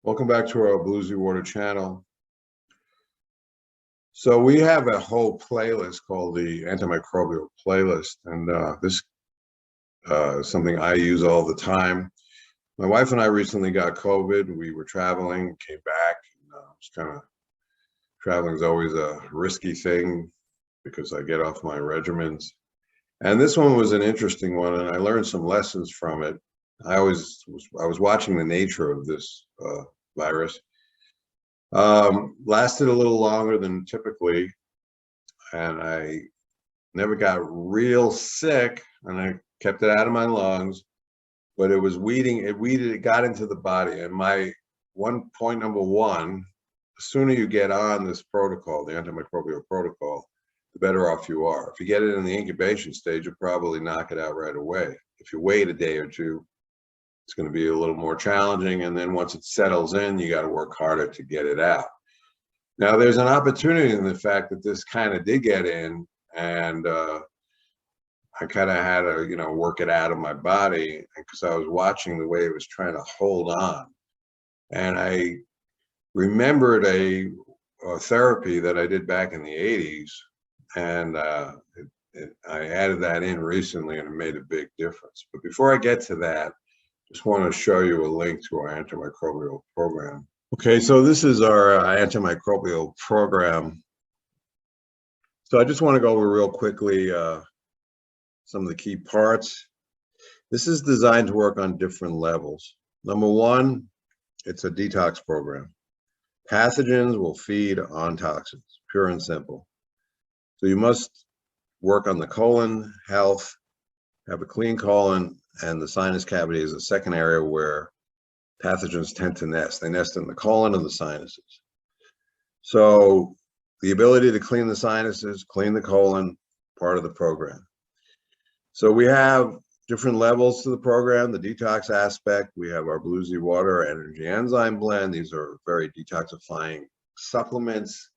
Welcome back to our Bluesy Water channel. So we have a whole playlist called the antimicrobial playlist, and this is something I use all the time. My wife and I recently got COVID. We were traveling, came back. It's kind of traveling is always a risky thing because I get off my regimens. And this one was an interesting one, and I learned some lessons from it. I was watching the nature of this virus. Lasted a little longer than typically, and I never got real sick, and I kept it out of my lungs, but it got into the body. And my number one, the sooner you get on this protocol, the antimicrobial protocol, the better off you are. If you get it in the incubation stage, you'll probably knock it out right away. If you wait a day or two, it's going to be a little more challenging. And then once it settles in, you got to work harder to get it out. Now, there's an opportunity in the fact that this kind of did get in, and I kind of had to, work it out of my body because I was watching the way it was trying to hold on. And I remembered a therapy that I did back in the 80s, and I added that in recently, and it made a big difference. But before I get to that, just want to show you a link to our antimicrobial program. Okay, so this is our antimicrobial program. So I just want to go over real quickly some of the key parts. This is designed to work on different levels. Number one, it's a detox program. Pathogens will feed on toxins, pure and simple. So you must work on the colon health, have a clean colon, and the sinus cavity is a second area where pathogens tend to nest. They nest in the colon and the sinuses. So the ability to clean the sinuses, clean the colon, part of the program. So we have different levels to the program. The detox aspect, we have our Bluesy Water Energy Enzyme Blend. These are very detoxifying supplements.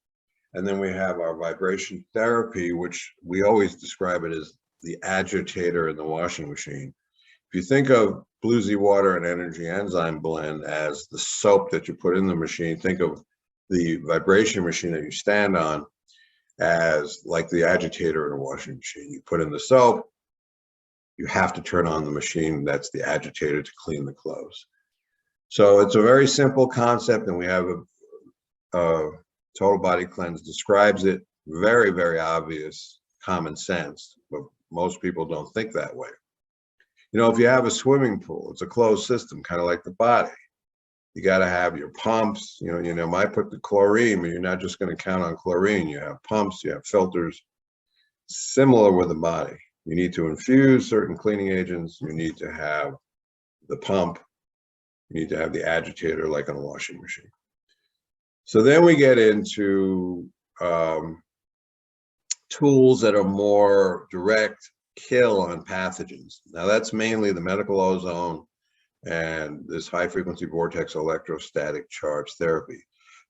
And then we have our vibration therapy, which we always describe it as the agitator in the washing machine. If you think of Bluesy Water and Energy Enzyme Blend as the soap that you put in the machine, think of the vibration machine that you stand on as like the agitator in a washing machine. You put in the soap, you have to turn on the machine. That's the agitator to clean the clothes. So it's a very simple concept, and we have a total body cleanse describes it. Very, very obvious, common sense, but most people don't think that way. If you have a swimming pool, it's a closed system, kind of like the body. You got to have your pumps. Might put the chlorine, but you're not just going to count on chlorine. You have pumps, you have filters. Similar with the body. You need to infuse certain cleaning agents. You need to have the pump. You need to have the agitator, like on a washing machine. So then we get into tools that are more direct kill on pathogens. Now that's mainly the medical ozone and this high frequency vortex electrostatic charge therapy.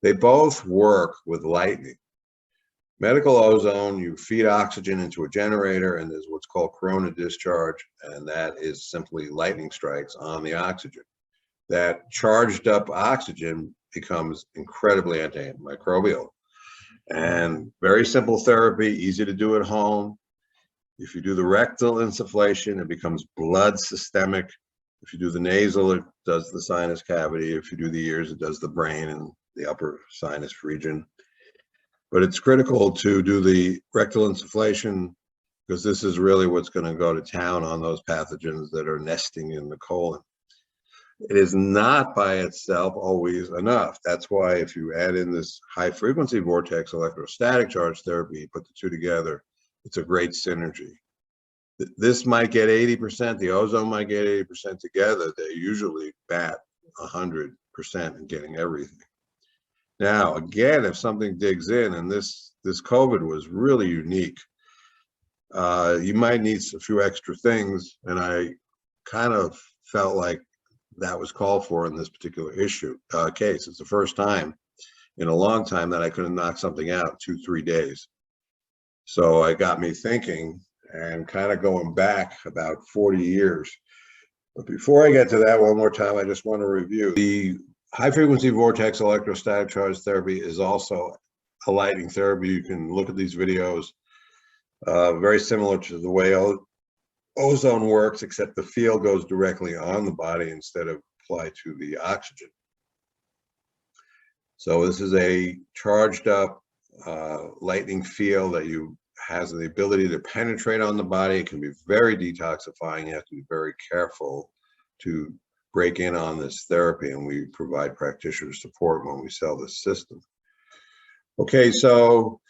They both work with lightning. Medical ozone, you feed oxygen into a generator, and there's what's called corona discharge, and that is simply lightning strikes on the oxygen. That charged up oxygen becomes incredibly antimicrobial. And very simple therapy, easy to do at home. If you do the rectal insufflation, it becomes blood systemic. If you do the nasal, it does the sinus cavity. If you do the ears, it does the brain and the upper sinus region. But it's critical to do the rectal insufflation because this is really what's going to go to town on those pathogens that are nesting in the colon. It is not by itself always enough. That's why if you add in this high frequency vortex electrostatic charge therapy, put the two together, it's a great synergy. This might get 80%, the ozone might get 80% together. They usually bat 100% in getting everything. Now, again, if something digs in, and this COVID was really unique, you might need a few extra things, and I kind of felt like that was called for in this particular case. It's the first time in a long time that I could have knocked something out 2-3 days. So it got me thinking and kind of going back about 40 years. But before I get to that, one more time, I just want to review. The high frequency vortex electrostatic charge therapy is also a lighting therapy. You can look at these videos, very similar to the way ozone works, except the field goes directly on the body instead of applied to the oxygen. So this is a charged up lightning field that has the ability to penetrate on the body. It can be very detoxifying. You have to be very careful to break in on this therapy, and we provide practitioner support when we sell this system. Okay, so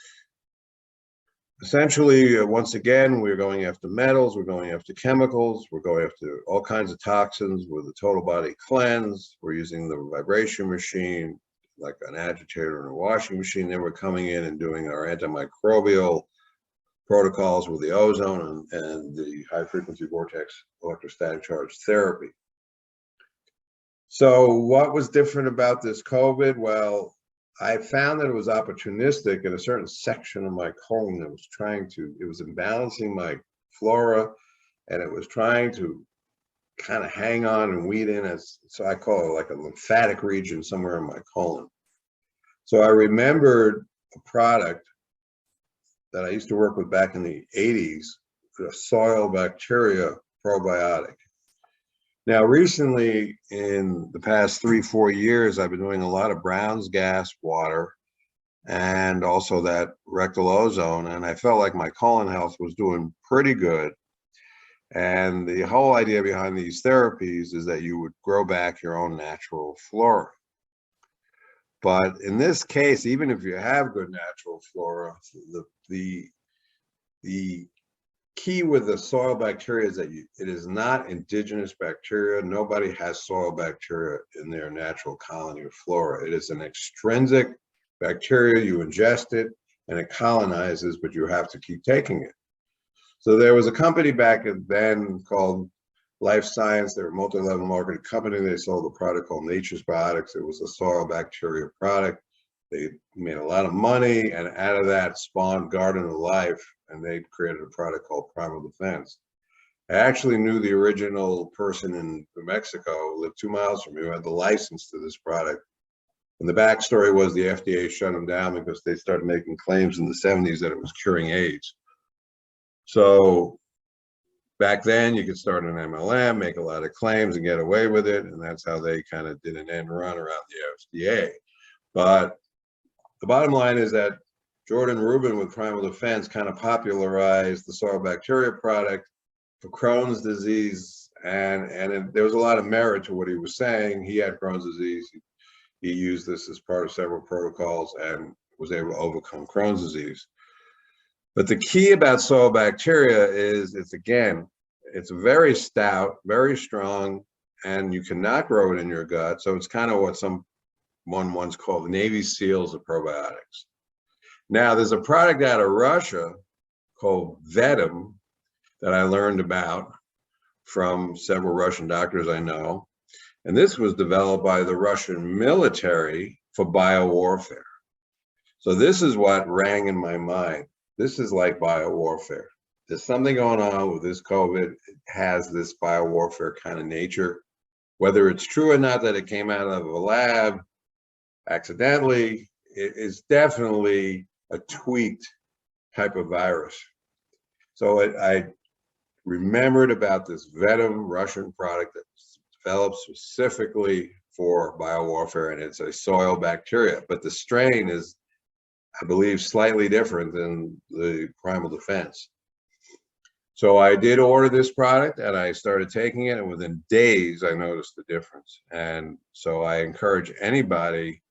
essentially, once again, we're going after metals, we're going after chemicals, we're going after all kinds of toxins with a total body cleanse. We're using the vibration machine, like an agitator and a washing machine. Then we're coming in and doing our antimicrobial protocols with the ozone and the high frequency vortex electrostatic charge therapy. So what was different about this COVID? Well, I found that it was opportunistic in a certain section of my colon that was it was imbalancing my flora, and it was trying to kind of hang on and weed in, so I call it like a lymphatic region somewhere in my colon. So I remembered a product that I used to work with back in the 80s, the soil bacteria probiotic. Now, recently, in the past 3-4 years, I've been doing a lot of Brown's gas water and also that rectal ozone, and I felt like my colon health was doing pretty good. And the whole idea behind these therapies is that you would grow back your own natural flora. But in this case, even if you have good natural flora, the key with the soil bacteria is that it is not indigenous bacteria. Nobody has soil bacteria in their natural colony of flora. It is an extrinsic bacteria. You ingest it and it colonizes, but you have to keep taking it. So there was a company back then called Life Science. They're a multi-level marketing company. They sold a product called Nature's Probiotics. It was a soil bacteria product. They made a lot of money, and out of that spawned Garden of Life, and they created a product called Primal Defense. I actually knew the original person in New Mexico, lived 2 miles from me, who had the license to this product. And the backstory was the FDA shut them down because they started making claims in the 70s that it was curing AIDS. So back then, you could start an MLM, make a lot of claims and get away with it. And that's how they kind of did an end run around the FDA. But the bottom line is that Jordan Rubin with Primal Defense kind of popularized the soil bacteria product for Crohn's disease. And there was a lot of merit to what he was saying. He had Crohn's disease. He used this as part of several protocols and was able to overcome Crohn's disease. But the key about soil bacteria is it's very stout, very strong, and you cannot grow it in your gut. So it's kind of what someone once called the Navy SEALs of probiotics. Now, there's a product out of Russia called Vetom that I learned about from several Russian doctors I know. And this was developed by the Russian military for biowarfare. So this is what rang in my mind. This is like biowarfare. There's something going on with this COVID. It has this biowarfare kind of nature. Whether it's true or not that it came out of a lab accidentally, it is definitely a tweaked type of virus. So I remembered about this Vetom Russian product that was developed specifically for biowarfare, and it's a soil bacteria. But the strain is, I believe, slightly different than the Primal Defense. So I did order this product and I started taking it, and within days I noticed the difference. And so I encourage anybody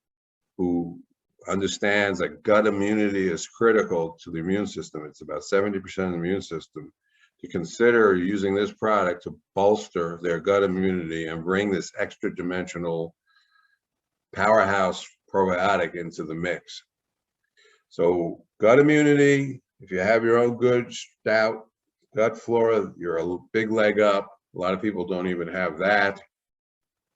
who understands that gut immunity is critical to the immune system, it's about 70% of the immune system, to consider using this product to bolster their gut immunity and bring this extra dimensional powerhouse probiotic into the mix. So gut immunity, if you have your own good stout gut flora, you're a big leg up. A lot of people don't even have that.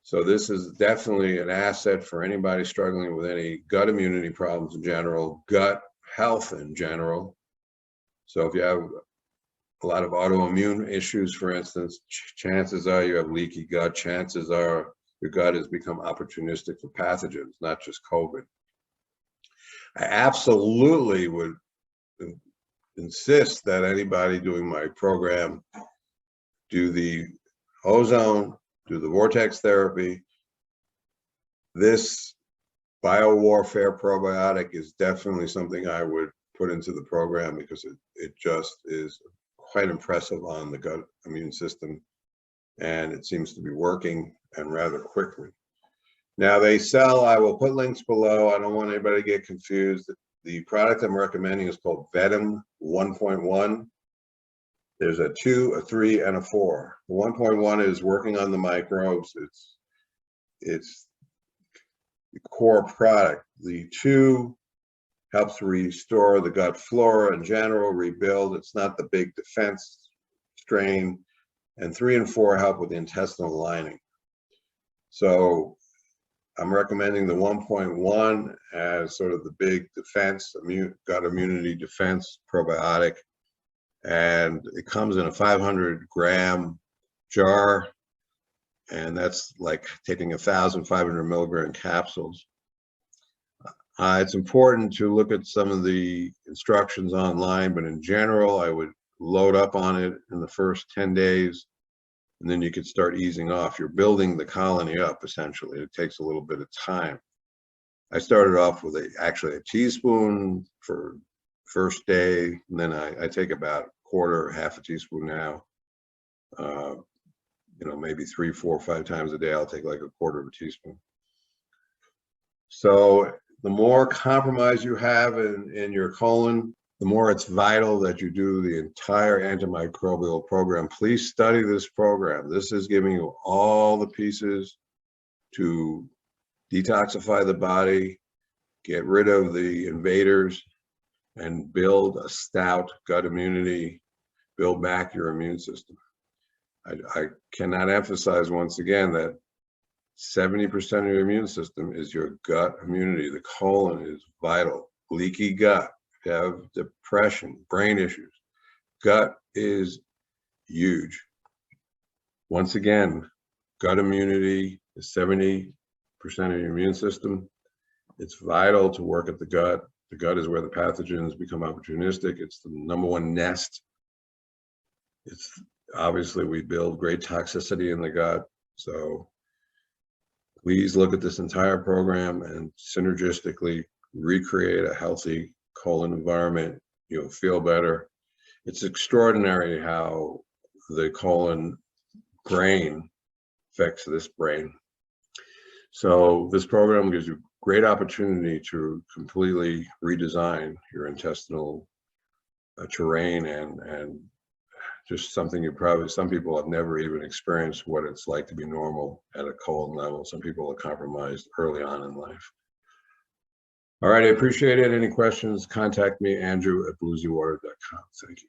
So this is definitely an asset for anybody struggling with any gut immunity problems in general, gut health in general. So if you have a lot of autoimmune issues, for instance, chances are you have leaky gut. Chances are your gut has become opportunistic for pathogens, not just COVID. I absolutely would insist that anybody doing my program do the ozone, do the vortex therapy. This biowarfare probiotic is definitely something I would put into the program because it just is quite impressive on the gut immune system, and it seems to be working, and rather quickly. Now they sell, I will put links below, I don't want anybody to get confused. The product I'm recommending is called Vetom 1.1. There's a 2, a 3, and a 4. The 1.1 is working on the microbes. It's the core product. The 2 helps restore the gut flora in general, rebuild. It's not the big defense strain. And 3 and 4 help with the intestinal lining. So I'm recommending the 1.1 as sort of the big defense, gut immunity defense probiotic. And it comes in a 500-gram jar. And that's like taking 1,500 milligram capsules. It's important to look at some of the instructions online, but in general, I would load up on it in the first 10 days, and then you could start easing off. You're building the colony up, essentially. It takes a little bit of time. I started off with actually a teaspoon for first day, and then I take about half a teaspoon now. Maybe 3, 4, 5 times a day, I'll take like a quarter of a teaspoon. So the more compromise you have in your colon, the more it's vital that you do the entire antimicrobial program. Please study this program. This is giving you all the pieces to detoxify the body, get rid of the invaders, and build a stout gut immunity, build back your immune system. I cannot emphasize once again that 70% of your immune system is your gut immunity. The colon is vital. Leaky gut, if you have depression, brain issues, gut is huge. Once again, gut immunity is 70% of your immune system. It's vital to work at the gut. The gut is where the pathogens become opportunistic. It's the #1 nest. It's obviously, we build great toxicity in the gut. So please look at this entire program and synergistically recreate a healthy colon environment. You'll feel better. It's extraordinary how the colon brain affects this brain. So this program gives you great opportunity to completely redesign your intestinal terrain, and just something some people have never even experienced what it's like to be normal at a colon level. Some people are compromised early on in life. All right, I appreciate it. Any questions, contact me, Andrew@bluesywater.com. Thank you.